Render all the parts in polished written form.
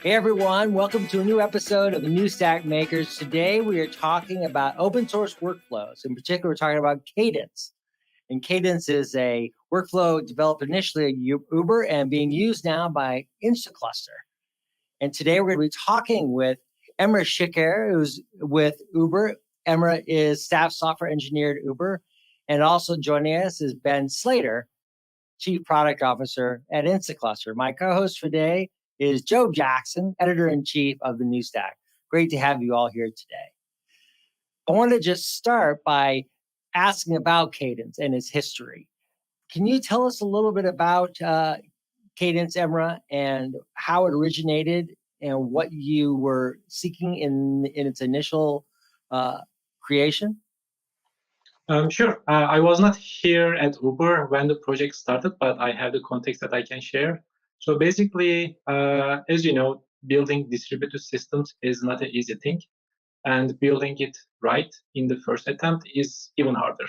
Hey everyone, welcome to a new episode of the New Stack Makers. Today we are talking about open source workflows. In particular, we're talking about Cadence. And Cadence is a workflow developed initially at Uber and being used now by Instaclustr. And today we're going to be talking with Emrah Seker, who's with Uber. Emrah is staff software engineer at Uber. And also joining us is Ben Slater, Chief Product Officer at Instaclustr. My co-host for today is Joe Jackson, Editor-in-Chief of the New Stack. Great to have you all here today. I want to just start by asking about Cadence and its history. Can you tell us a little bit about Cadence, Emrah, and how it originated and what you were seeking in its initial creation? Sure. I was not here at Uber when the project started, but I have the context that I can share. So basically, as you know, building distributed systems is not an easy thing, and building it right in the first attempt is even harder.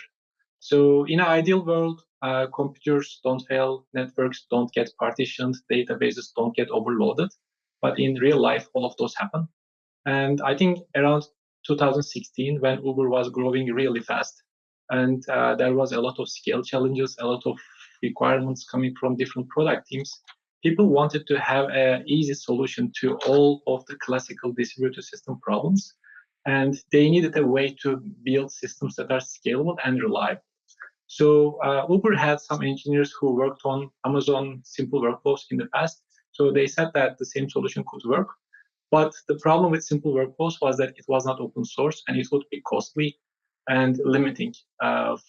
So in an ideal world, computers don't fail, networks don't get partitioned, databases don't get overloaded. But in real life, all of those happen. And I think around 2016, when Uber was growing really fast, and there was a lot of scale challenges, a lot of requirements coming from different product teams, people wanted to have an easy solution to all of the classical distributed system problems. And they needed a way to build systems that are scalable and reliable. So Uber had some engineers who worked on Amazon simple workflows in the past. So they said that the same solution could work. But the problem with simple workflows was that it was not open source and it would be costly and limiting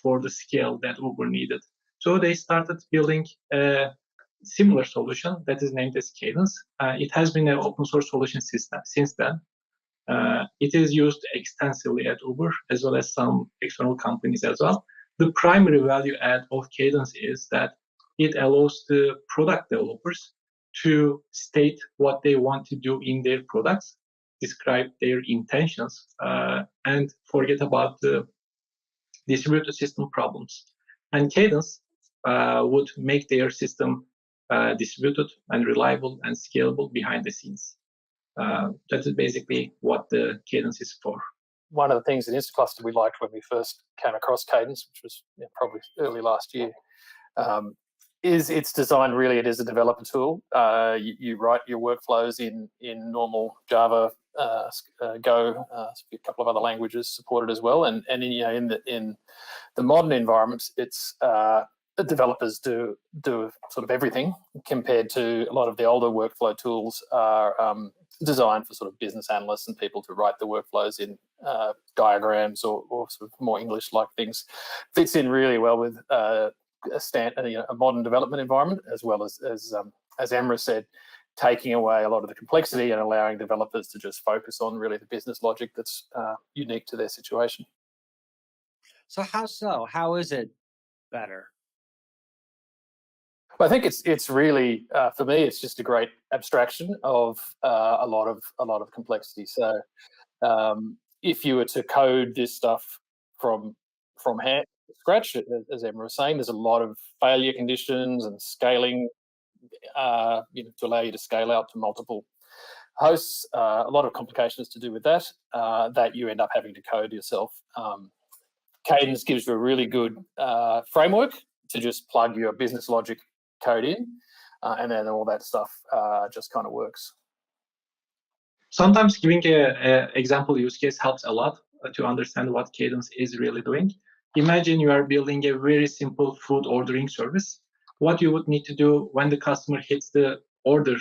for the scale that Uber needed. So they started building a similar solution that is named as Cadence. It has been an open source solution since then. It is used extensively at Uber as well as some external companies as well. The primary value add of Cadence is that it allows the product developers to state what they want to do in their products, describe their intentions, and forget about the distributed system problems. And Cadence would make their system distributed and reliable and scalable behind the scenes. That is basically what the Cadence is for. One of the things in Instaclustr we liked when we first came across Cadence, which was probably early last year, is its design really it is a developer tool. You write your workflows in normal Java, Go, a couple of other languages supported as well. And in the modern environments, it's developers do sort of everything compared to a lot of the older workflow tools are designed for sort of business analysts and people to write the workflows in diagrams or sort of more English-like things. Fits in really well with a modern development environment, as well as Emrah said, taking away a lot of the complexity and allowing developers to just focus on really the business logic that's unique to their situation. So how so? How is it better? I think it's really for me it's just a great abstraction of a lot of complexity. So if you were to code this stuff from hand scratch, as Emrah was saying, there's a lot of failure conditions and scaling to allow you to scale out to multiple hosts. A lot of complications to do with that that you end up having to code yourself. Cadence gives you a really good framework to just plug your business logic code in, and then all that stuff just kind of works. Sometimes giving an example use case helps a lot to understand what Cadence is really doing. Imagine you are building a very simple food ordering service. What you would need to do when the customer hits the order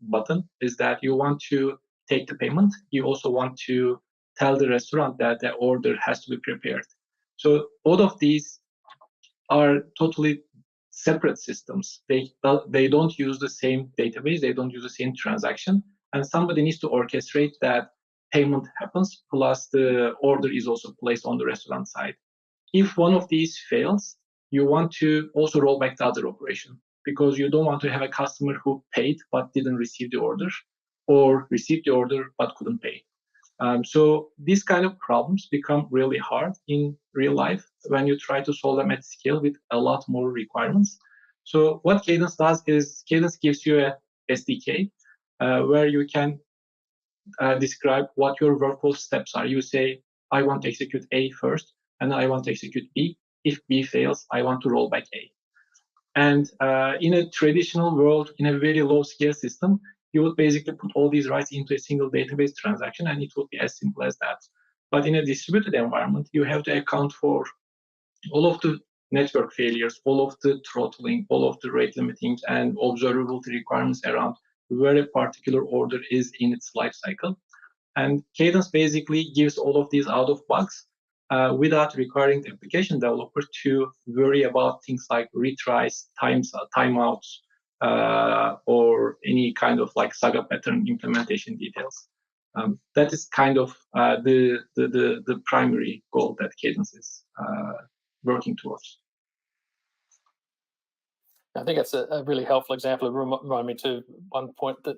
button is that you want to take the payment. You also want to tell the restaurant that the order has to be prepared. So all of these are totally separate systems. They don't use the same database. They don't use the same transaction. And somebody needs to orchestrate that payment happens, plus the order is also placed on the restaurant side. If one of these fails, you want to also roll back the other operation, because you don't want to have a customer who paid but didn't receive the order, or received the order but couldn't pay. So these kind of problems become really hard in real life when you try to solve them at scale with a lot more requirements. So what Cadence does is Cadence gives you a SDK where you can describe what your workflow steps are. You say, I want to execute A first, and I want to execute B. If B fails, I want to roll back A. And in a traditional world, in a very low-scale system, you would basically put all these writes into a single database transaction, and it would be as simple as that. But in a distributed environment, you have to account for all of the network failures, all of the throttling, all of the rate limiting, and observability requirements around where a particular order is in its life cycle. And Cadence basically gives all of these out of box without requiring the application developer to worry about things like retries, timeouts, or any kind of like saga pattern implementation details. That is kind of the primary goal that Cadence is working towards. I think that's a really helpful example. It reminded me to one point that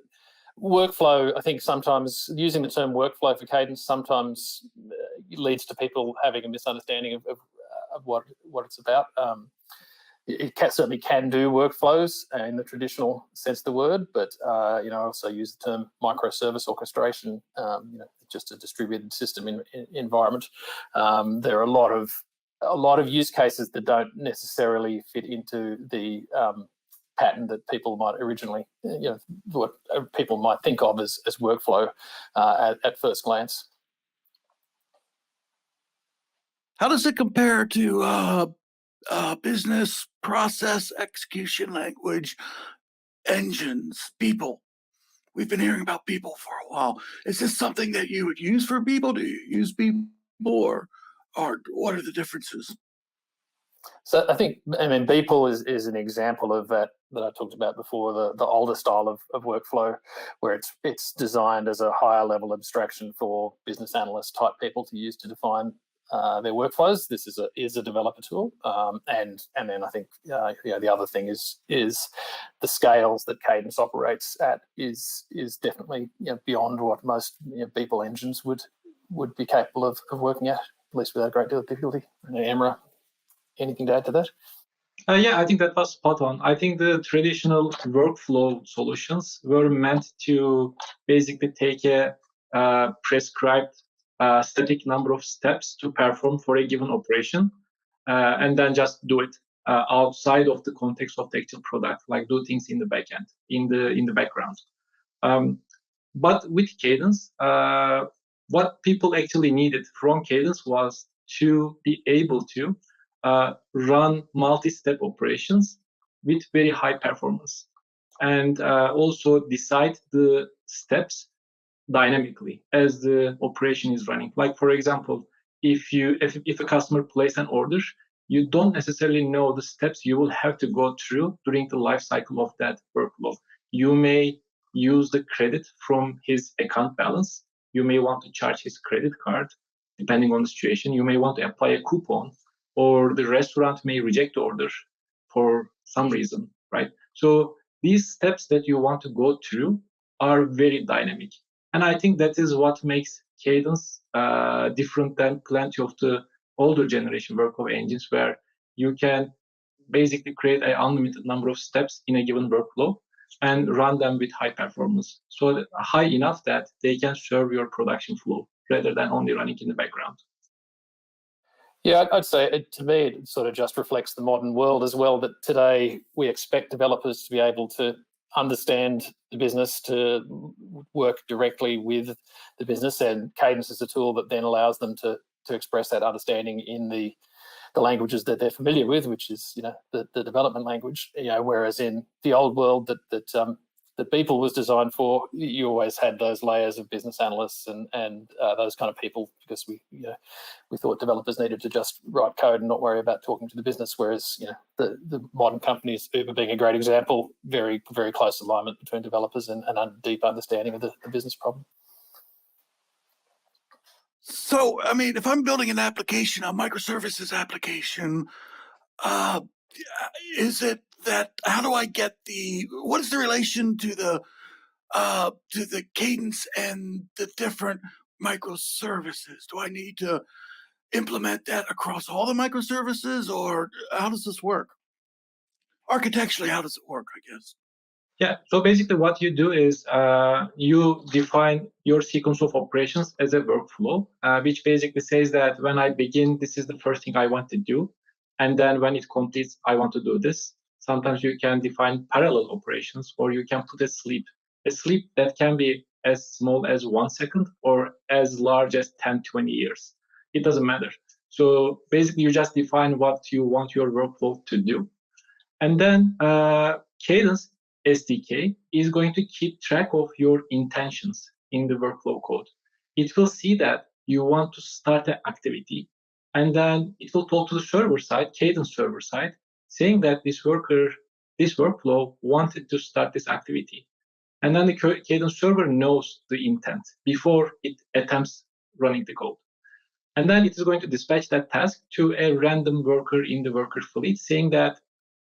workflow, I think sometimes using the term workflow for Cadence sometimes leads to people having a misunderstanding of what it's about. It certainly can do workflows in the traditional sense of the word, but I also use the term microservice orchestration, just a distributed system environment. There are a lot of use cases that don't necessarily fit into the pattern that people might originally, what people might think of as workflow at first glance. How does it compare to business process execution language engines, people? We've been hearing about people for a while. Is this something that you would use for people? Do you use people, or what are the differences? So I think, Beeple is an example of that I talked about before, the older style of workflow, where it's designed as a higher level abstraction for business analyst type people to use to define their workflows. This is a developer tool, and then I think the other thing is the scales that Cadence operates at is definitely beyond what most Beeple engines would be capable of working at least without a great deal of difficulty. Emrah, anything to add to that? Yeah, I think that was spot on. I think the traditional workflow solutions were meant to basically take a prescribed static number of steps to perform for a given operation, and then just do it outside of the context of the actual product, like do things in the backend, in the background. But with Cadence, what people actually needed from Cadence was to be able to run multi-step operations with very high performance, and also decide the steps dynamically as the operation is running. Like, for example, if a customer places an order, you don't necessarily know the steps you will have to go through during the life cycle of that workflow. You may use the credit from his account balance. You may want to charge his credit card, depending on the situation. You may want to apply a coupon, or the restaurant may reject the order for some reason, right? So these steps that you want to go through are very dynamic. And I think that is what makes Cadence different than plenty of the older generation workflow engines, where you can basically create an unlimited number of steps in a given workflow and run them with high performance. So high enough that they can serve your production flow rather than only running in the background. Yeah, I'd say to me, it sort of just reflects the modern world as well, that today we expect developers to be able to understand the business, to work directly with the business, and Cadence is a tool that then allows them to express that understanding in the languages that they're familiar with, which is the development language. Whereas in the old world that Beeple was designed for, you always had those layers of business analysts and those kind of people, because we thought developers needed to just write code and not worry about talking to the business. Whereas the modern companies, Uber being a great example, very, very close alignment between developers and a deep understanding of the business problem. So, if I'm building an application, a microservices application, is it that, how do I get what is the relation to the Cadence and the different microservices? Do I need to implement that across all the microservices, or how does this work? Architecturally, how does it work, I guess? Yeah, so basically what you do is you define your sequence of operations as a workflow, which basically says that when I begin, this is the first thing I want to do. And then when it completes, I want to do this. Sometimes you can define parallel operations, or you can put a sleep that can be as small as 1 second or as large as 10, 20 years. It doesn't matter. So basically, you just define what you want your workflow to do. And then Cadence SDK is going to keep track of your intentions in the workflow code. It will see that you want to start an activity, and then it will talk to the server side, Cadence server side, saying that this workflow wanted to start this activity. And then the Cadence server knows the intent before it attempts running the code. And then it is going to dispatch that task to a random worker in the worker fleet, saying that,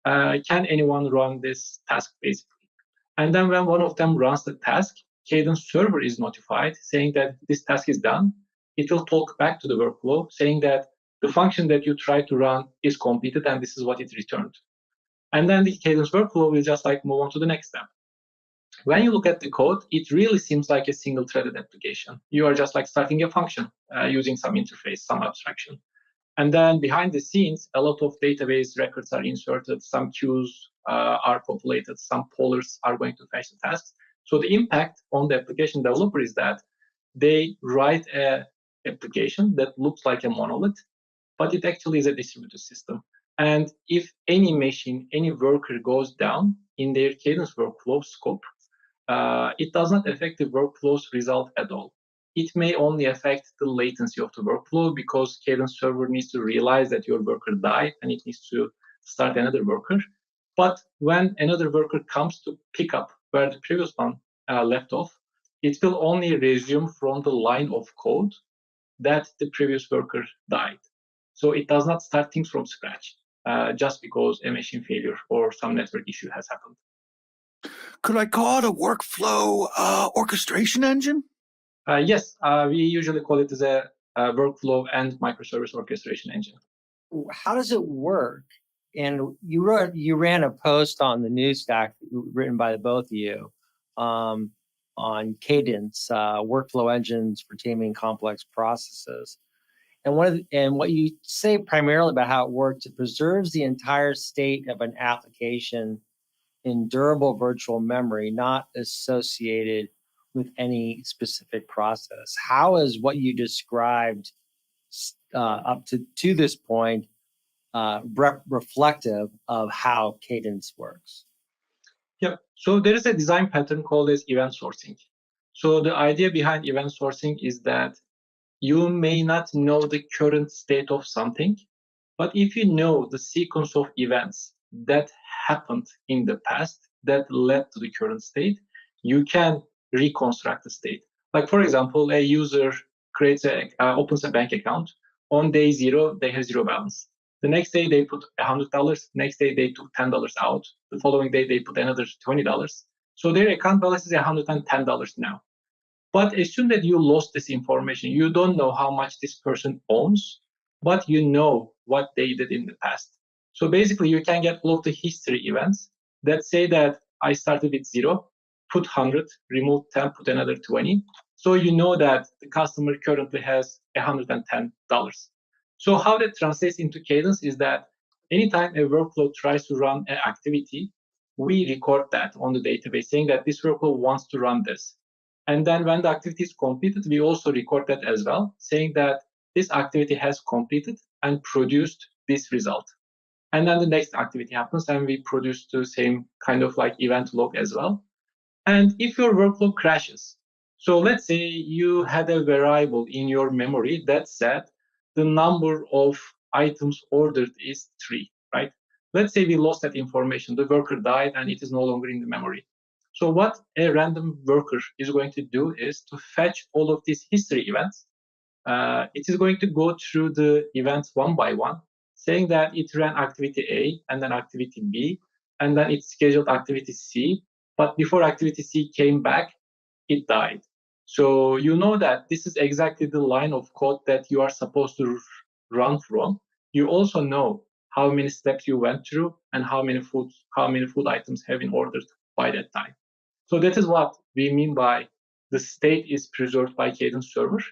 can anyone run this task, basically? And then when one of them runs the task, Cadence server is notified, saying that this task is done. It will talk back to the workflow, saying that the function that you tried to run is completed, and this is what it returned. And then the Cadence workflow will just like move on to the next step. When you look at the code, it really seems like a single-threaded application. You are just like starting a function using some interface, some abstraction. And then behind the scenes, a lot of database records are inserted, some queues are populated, some pollers are going to fetch the tasks. So the impact on the application developer is that they write an application that looks like a monolith, but it actually is a distributed system. And if any machine, any worker goes down in their Cadence workflow scope, it does not affect the workflow's result at all. It may only affect the latency of the workflow because Cadence server needs to realize that your worker died and it needs to start another worker. But when another worker comes to pick up where the previous one left off, it will only resume from the line of code that the previous worker died. So it does not start things from scratch just because a machine failure or some network issue has happened. Could I call it a workflow orchestration engine? Yes, we usually call it as a workflow and microservice orchestration engine. How does it work? And you ran a post on the news stack written by the both of you on Cadence workflow engines for taming complex processes. And what you say primarily about how it works, it preserves the entire state of an application in durable virtual memory, not associated with any specific process. How is what you described up to this point reflective of how Cadence works? Yeah, so there is a design pattern called as event sourcing. So the idea behind event sourcing is that you may not know the current state of something, but if you know the sequence of events that happened in the past that led to the current state, you can reconstruct the state. Like, for example, a user opens a bank account. On day 0, they have 0 balance. The next day, they put $100. Next day, they took $10 out. The following day, they put another $20. So their account balance is $110 now. But assume that you lost this information. You don't know how much this person owns, but you know what they did in the past. So basically, you can get all of the history events that say that I started with 0, put 100, remove 10, put another 20. So you know that the customer currently has $110. So how that translates into Cadence is that anytime a workflow tries to run an activity, we record that on the database saying that this workflow wants to run this. And then when the activity is completed, we also record that as well, saying that this activity has completed and produced this result. And then the next activity happens and we produce the same kind of like event log as well. And if your workflow crashes, so let's say you had a variable in your memory that said the number of items ordered is 3, right? Let's say we lost that information. The worker died and it is no longer in the memory. So what a random worker is going to do is to fetch all of these history events. It is going to go through the events one by one, saying that it ran activity A and then activity B, and then it scheduled activity C. But before activity C came back, it died. So you know that this is exactly the line of code that you are supposed to run from. You also know how many steps you went through and how many food items have been ordered by that time. So that is what we mean by the state is preserved by Cadence server.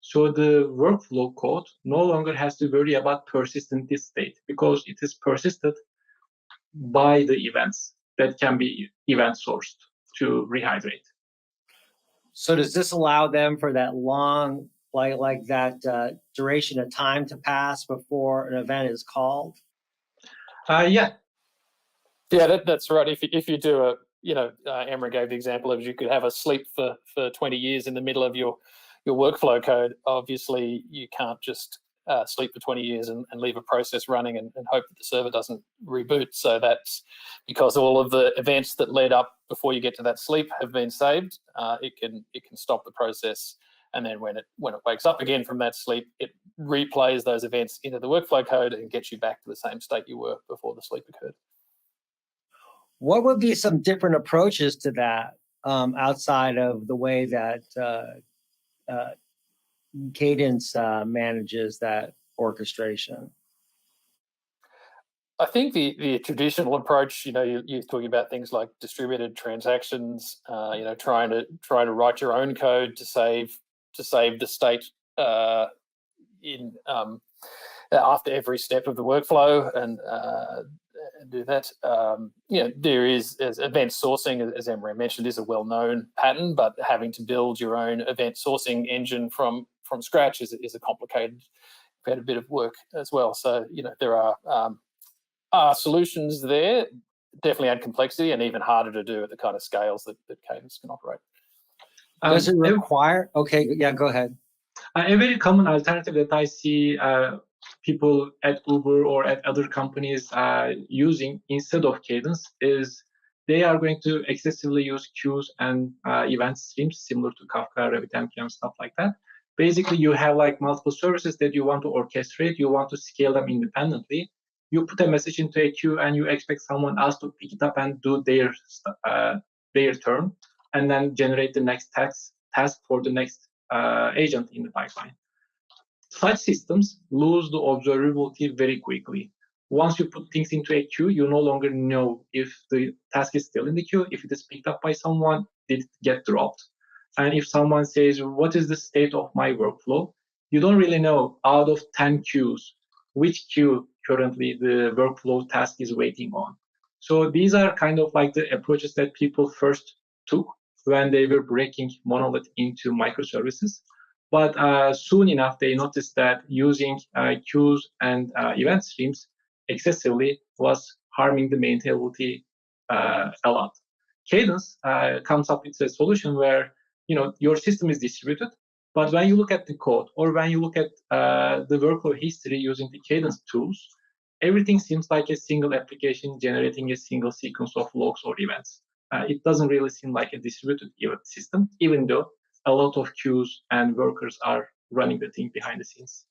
So the workflow code no longer has to worry about persisting this state because it is persisted by the events that can be event sourced to rehydrate. So does this allow them for that long, like that duration of time to pass before an event is called? Yeah. Yeah, that's right. If you do a, Emrah gave the example of you could have a sleep for 20 years in the middle of your workflow code. Obviously, you can't just sleep for 20 years and leave a process running and hope that the server doesn't reboot. So that's because all of the events that led up before you get to that sleep have been saved. It can stop the process, and then when it wakes up again from that sleep, it replays those events into the workflow code and gets you back to the same state you were before the sleep occurred. What would be some different approaches to that outside of the way that Cadence manages that orchestration? I think the traditional approach, you're talking about things like distributed transactions, trying to write your own code to save the state in after every step of the workflow and do that. There is as event sourcing, as Emrah mentioned, is a well-known pattern, but having to build your own event sourcing engine from scratch is a complicated bit of work as well. So there are solutions there, definitely add complexity and even harder to do at the kind of scales that Cadence can operate. Does it require? Okay, yeah, go ahead. A very common alternative that I see people at Uber or at other companies using instead of Cadence is they are going to excessively use queues and event streams similar to Kafka, RabbitMQ, stuff like that. Basically, you have like multiple services that you want to orchestrate. You want to scale them independently. You put a message into a queue and you expect someone else to pick it up and do their turn, and then generate the next task for the next agent in the pipeline. Such systems lose the observability very quickly. Once you put things into a queue, you no longer know if the task is still in the queue, if it is picked up by someone, did it get dropped. And if someone says, what is the state of my workflow? You don't really know out of 10 queues, which queue currently the workflow task is waiting on. So these are kind of like the approaches that people first took when they were breaking monolith into microservices. But soon enough, they noticed that using queues and event streams excessively was harming the maintainability a lot. Cadence comes up with a solution where your system is distributed, but when you look at the code or when you look at the workflow history using the Cadence tools, everything seems like a single application generating a single sequence of logs or events. It doesn't really seem like a distributed event system, even though a lot of queues and workers are running the thing behind the scenes.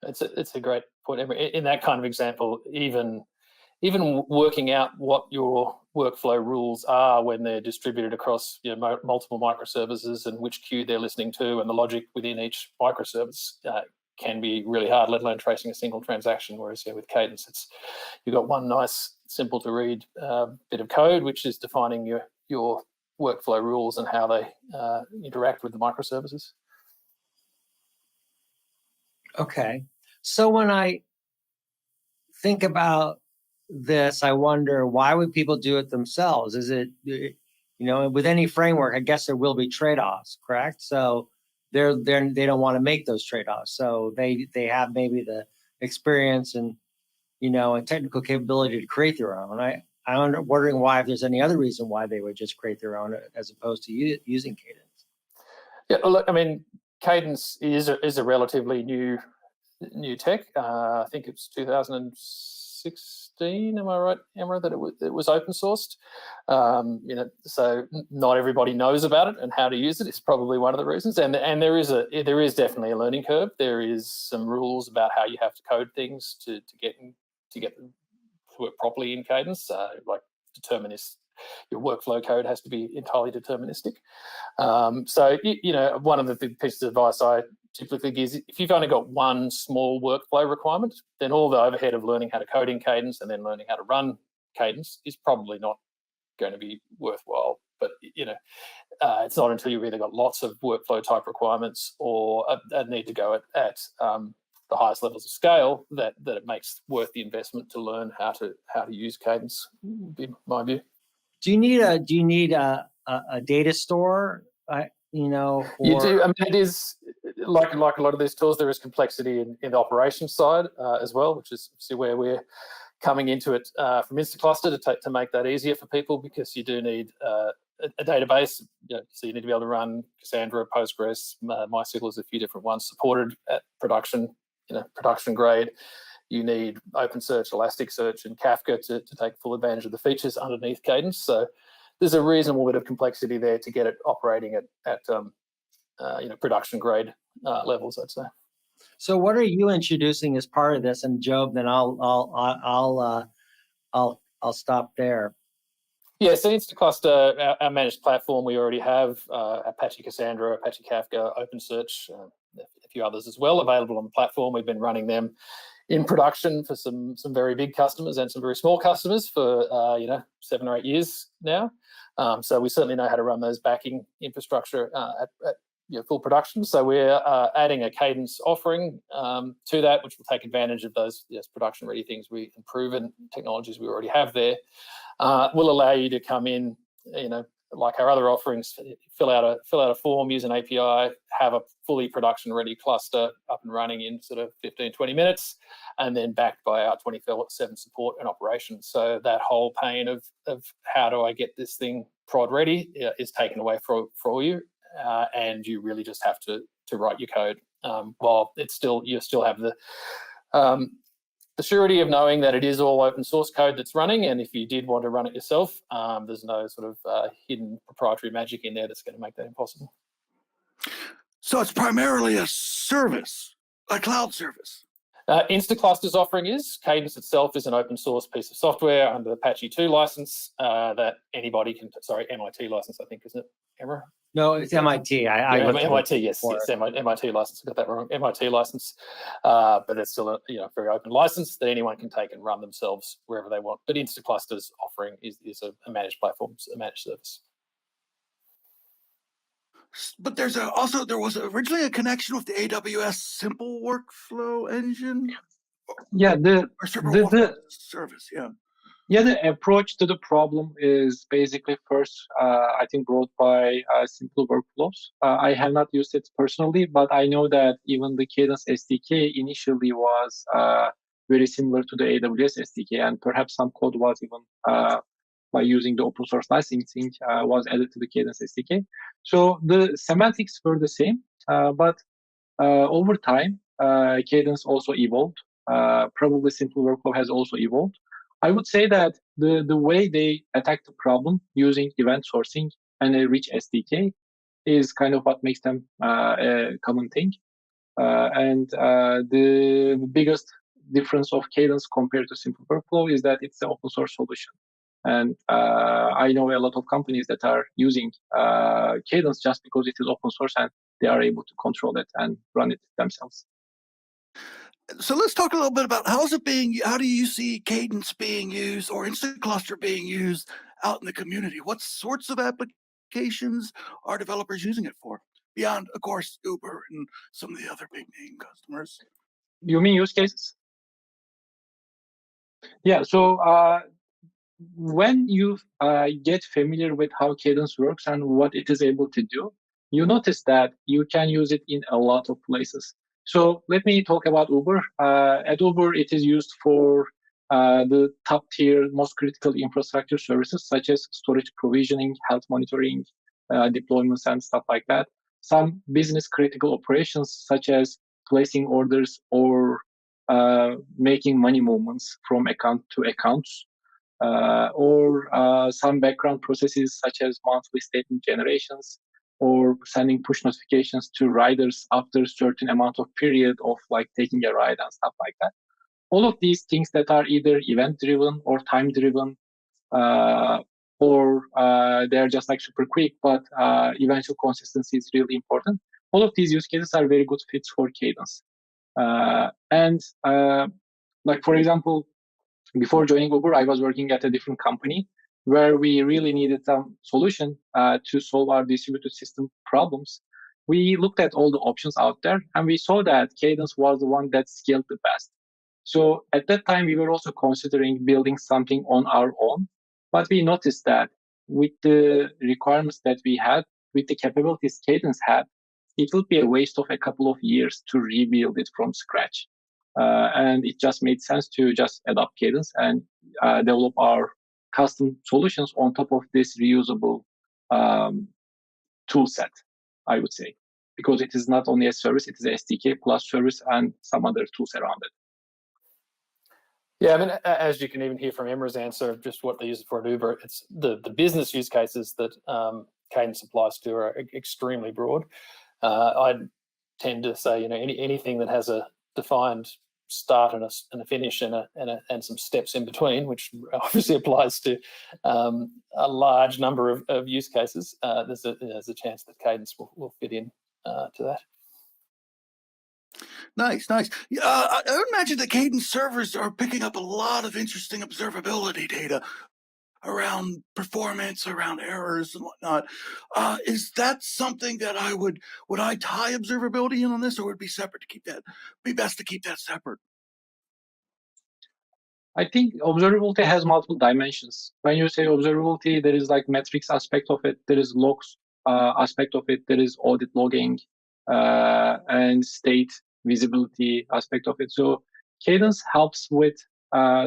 It's a great point. In that kind of example, even working out what your workflow rules are when they're distributed across multiple microservices and which queue they're listening to and the logic within each microservice can be really hard, let alone tracing a single transaction. Whereas with Cadence, you've got one nice, simple to read bit of code, which is defining your workflow rules and how they interact with the microservices. Okay. So when I think about this, I wonder, why would people do it themselves? Is it, with any framework, I guess there will be trade-offs, correct? So they don't want to make those trade-offs. So they have maybe the experience and, and technical capability to create their own. I'm wondering why, if there's any other reason why they would just create their own as opposed to using Cadence. Yeah, look, I mean, Cadence is a relatively new tech. I think it's 2016. Am I right, Emrah, that it was open sourced? So not everybody knows about it, and how to use it is probably one of the reasons. And there is definitely a learning curve. There is some rules about how you have to code things to get them to work properly in Cadence, like determinist. Your workflow code has to be entirely deterministic. So one of the big pieces of advice I typically give is, if you've only got one small workflow requirement, then all the overhead of learning how to code in Cadence and then learning how to run Cadence is probably not going to be worthwhile. But it's not until you've either got lots of workflow type requirements or a need to go at the highest levels of scale that it makes worth the investment to learn how to use Cadence. Would be my view. Do you need a data store? You do. I mean, it is like a lot of these tools. There is complexity in the operations side as well, which is where we're coming into it from Instaclustr to make that easier for people, because you do need a database. So you need to be able to run Cassandra, Postgres, MySQL. There's a few different ones supported at production. Production grade. You need OpenSearch, Elasticsearch, and Kafka to take full advantage of the features underneath Cadence. So there's a reasonable bit of complexity there to get it operating at production grade levels, I'd say. So what are you introducing as part of this? And Job, then I'll stop there. Yeah, so Instaclustr, our managed platform, we already have Apache Cassandra, Apache Kafka, OpenSearch, a few others as well available on the platform. We've been running them in production for some very big customers and some very small customers for 7 or 8 years now. So we certainly know how to run those backing infrastructure at full production. So we're adding a Cadence offering to that, which will take advantage of those production ready things we proven technologies we already have there. Will allow you to come in, like our other offerings, fill out a form, use an API, have a fully production ready cluster up and running in sort of 15, 20 minutes, and then backed by our 24/7 support and operations. So that whole pain of how do I get this thing prod ready is taken away for you, and you really just have to write your code. While you still have the surety of knowing that it is all open source code that's running, and if you did want to run it yourself, there's no sort of hidden proprietary magic in there that's going to make that impossible. So it's primarily a service, a cloud service. Instaclustr's offering is. Cadence itself is an open source piece of software under the Apache 2 license that anybody can, MIT license, I think, isn't it, Emrah? No, it's MIT. MIT, yes, MIT license. I got that wrong. MIT license, but it's still a very open license that anyone can take and run themselves wherever they want. But Instaclustr's offering is a managed platform, a managed service. But there was originally a connection with the AWS Simple Workflow engine. Yeah, the service. Yeah. Yeah, the approach to the problem is basically first, I think, brought by Simple Workflows. I have not used it personally, but I know that even the Cadence SDK initially was very similar to the AWS SDK, and perhaps some code was even by using the open source licensing was added to the Cadence SDK. So the semantics were the same, but over time, Cadence also evolved. Probably Simple Workflow has also evolved. I would say that the way they attack the problem using event sourcing and a rich SDK is kind of what makes them a common thing. And the biggest difference of Cadence compared to Simple Workflow is that it's an open source solution. And I know a lot of companies that are using Cadence just because it is open source and they are able to control it and run it themselves. So let's talk a little bit about how do you see Cadence being used or Instaclustr being used out in the community? What sorts of applications are developers using it for? Beyond, of course, Uber and some of the other big name customers. You mean use cases? Yeah, so when you get familiar with how Cadence works and what it is able to do, you notice that you can use it in a lot of places. So let me talk about Uber. At Uber, it is used for the top tier, most critical infrastructure services, such as storage provisioning, health monitoring, deployments, and stuff like that. Some business critical operations, such as placing orders or making money movements from account to accounts, or some background processes, such as monthly statement generations, or sending push notifications to riders after a certain amount of period of like taking a ride and stuff like that. All of these things that are either event driven or time driven, or they're just like super quick, but eventual consistency is really important. All of these use cases are very good fits for Cadence. Like for example, before joining Uber, I was working at a different company where we really needed some solution to solve our distributed system problems, we looked at all the options out there, and we saw that Cadence was the one that scaled the best. So at that time, we were also considering building something on our own, but we noticed that with the requirements that we had, with the capabilities Cadence had, it would be a waste of a couple of years to rebuild it from scratch. And it just made sense to just adopt Cadence and develop our custom solutions on top of this reusable tool set, I would say, because it is not only a service, it is a SDK plus service and some other tools around it. Yeah, I mean, as you can even hear from Emrah's answer of just what they use it for at Uber, it's the business use cases that Cadence applies to are extremely broad. I tend to say, anything that has a defined start and a finish and some steps in between, which obviously applies to a large number of use cases. There's a chance that Cadence will fit in to that. Nice. I would imagine that Cadence servers are picking up a lot of interesting observability data around performance, around errors and whatnot. Is that something that would I tie observability in on this, or would it be best to keep that separate? I think observability has multiple dimensions. When you say observability, there is like metrics aspect of it, there is logs aspect of it, there is audit logging and state visibility aspect of it. So Cadence helps with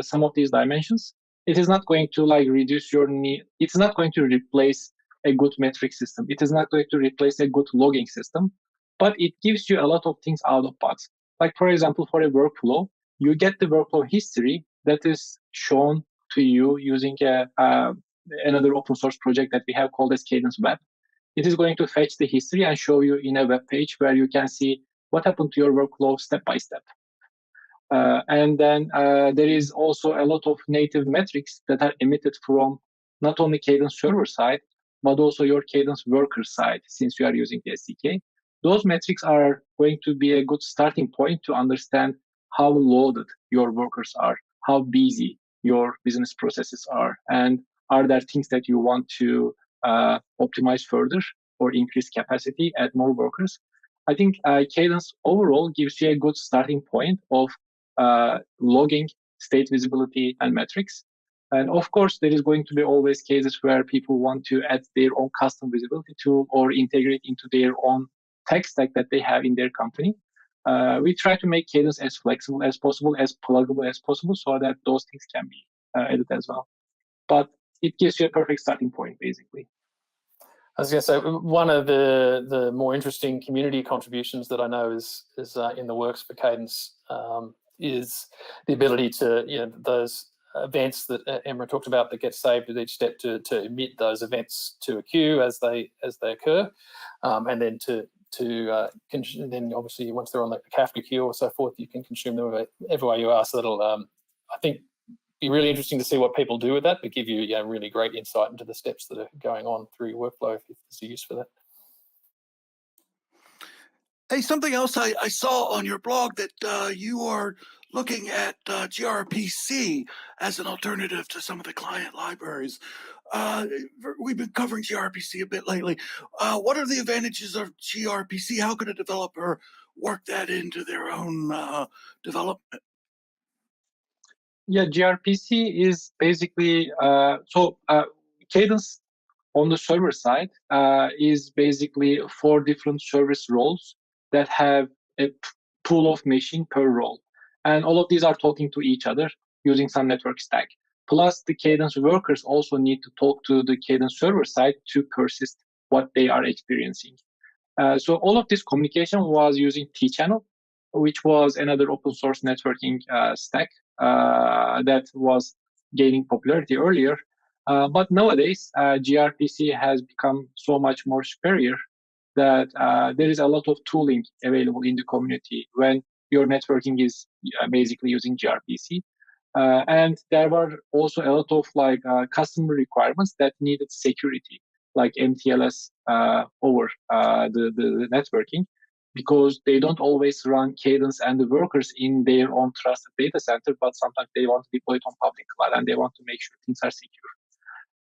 some of these dimensions. It is not going to reduce your need. It's not going to replace a good metric system. It is not going to replace a good logging system, but it gives you a lot of things out of box. Like for example, for a workflow, you get the workflow history that is shown to you using another open source project that we have called as Cadence Web. It is going to fetch the history and show you in a web page where you can see what happened to your workflow step by step. And then there is also a lot of native metrics that are emitted from not only Cadence server side, but also your Cadence worker side, since you are using the SDK. Those metrics are going to be a good starting point to understand how loaded your workers are, how busy your business processes are, and are there things that you want to optimize further or increase capacity, add more workers. I think Cadence overall gives you a good starting point of logging, state visibility, and metrics. And of course, there is going to be always cases where people want to add their own custom visibility tool or integrate into their own tech stack that they have in their company. We try to make Cadence as flexible as possible, as pluggable as possible, so that those things can be added as well. But it gives you a perfect starting point, basically. I was going to say, one of the more interesting community contributions that I know is in the works for Cadence is the ability to, those events that Emrah talked about that get saved at each step to emit those events to a queue as they occur, and then then obviously once they're on the Kafka queue or so forth, you can consume them wherever way you are. So that'll, I think, be really interesting to see what people do with that, but give you really great insight into the steps that are going on through your workflow if there's a use for that. Hey, something else I saw on your blog that you are looking at GRPC as an alternative to some of the client libraries. We've been covering GRPC a bit lately. What are the advantages of GRPC? How could a developer work that into their own development? Yeah, GRPC is basically, Cadence on the server side is basically 4 different service roles that have a pool of machine per role. And all of these are talking to each other using some network stack. Plus, the Cadence workers also need to talk to the Cadence server side to persist what they are experiencing. So all of this communication was using T-Channel, which was another open source networking stack that was gaining popularity earlier. But nowadays, GRPC has become so much more superior that there is a lot of tooling available in the community when your networking is basically using GRPC. And there were also a lot of customer requirements that needed security, like MTLS over the networking, because they don't always run Cadence and the workers in their own trusted data center, but sometimes they want to deploy it on public cloud and they want to make sure things are secure.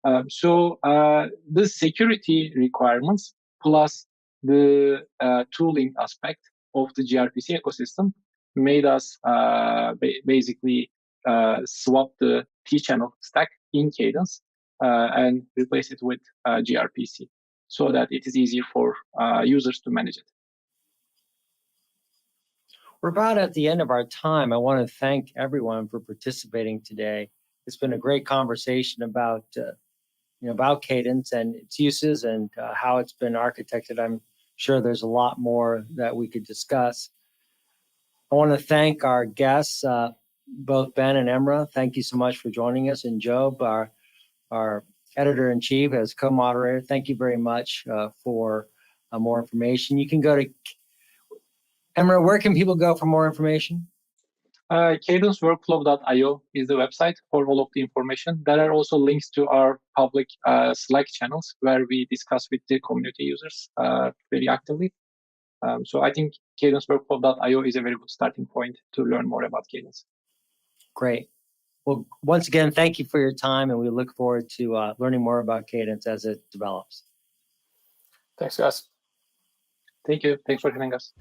The security requirements plus the tooling aspect of the GRPC ecosystem made us basically swap the T-channel stack in Cadence and replace it with GRPC so that it is easier for users to manage it. We're about at the end of our time. I want to thank everyone for participating today. It's been a great conversation about about Cadence and its uses and how it's been architected. I'm sure there's a lot more that we could discuss. I want to thank our guests, both Ben and Emrah. Thank you so much for joining us. And Job, our editor-in-chief, as co-moderator, thank you very much for more information. You can go to Emrah, where can people go for more information? Cadenceworkflow.io is the website for all of the information. There are also links to our public Slack channels where we discuss with the community users very actively. So I think cadenceworkflow.io is a very good starting point to learn more about Cadence. Great. Well, once again, thank you for your time, and we look forward to learning more about Cadence as it develops. Thanks, guys. Thank you. Thanks for having us.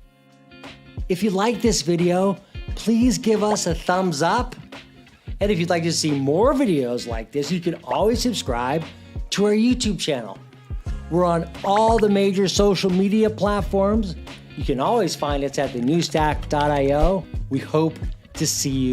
If you like this video, please give us a thumbs up. And if you'd like to see more videos like this, you can always subscribe to our YouTube channel. We're on all the major social media platforms. You can always find us at thenewstack.io. We hope to see you